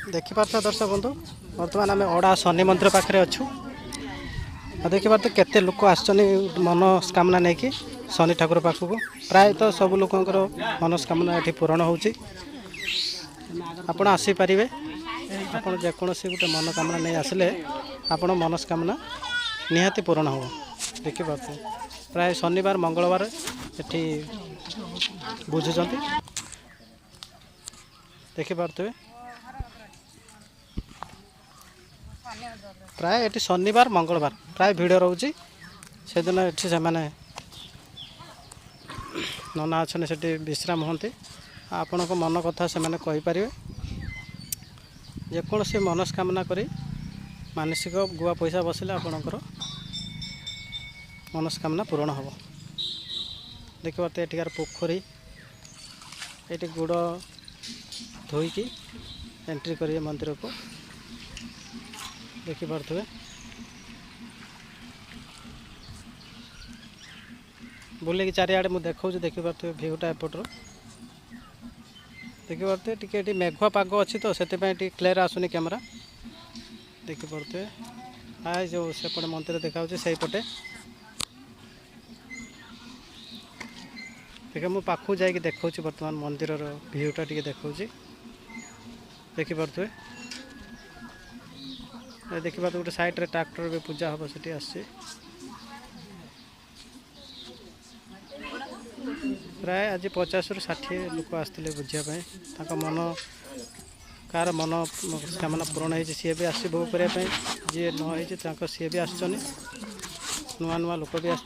देखिपार दर्शक बंधु बर्तमान आम अड़ा शनि मंदिर पाखे अच्छु देखिपार केते लोक आसछन मनस्कामना नहीं कि शनि ठाकुर पाखक प्रायतः सब लोकंर मनस्कामना ये पूरण होची आपण आसीपारे आप जेकोसी गोटे मनोकामना नहीं आसिले आपण मनस्कामना निहाती पूरण हो देखिपार प्राय शनिवार मंगलवार ये बुझुंट देखिपारे प्राय ये शनिवार मंगलवार प्राय भिड़ रोचे से दिन ये से नना अच्छे से विश्राम होती आपण को मन कथा से कहींपर जेकोसी मनस्कामना करी मानसिक गुआ पैसा बसले आपणकर मनस्कामना पूरण हम देख पारे एटिकार पोखरी ये गुड़ धोईकी एंट्री करेंगे मंदिर को देखिपे बुले चारिआडे मुझे देखा देखिपे भ्यूटा एपटर देखिपे टी मेघुआ पाग अच्छी तो से क्लीयर आसुनी कैमेरा देखिपे हाय जो सेपटे मंदिर देखा से पटे देखे मु पाखु जाकि देखा बर्तमान मंदिर भ्यूटा टी देखा देखिपे देखिए गोटे साइड ट्रैक्टर भी पूजा हम से आस प्राय आज 50 ରୁ 60 लोक आसते बुझापी मन कार मनोकामना पूरण हो सी भी आस भोग करने जी नई सी भी आस नुआ नुआ लोक भी आस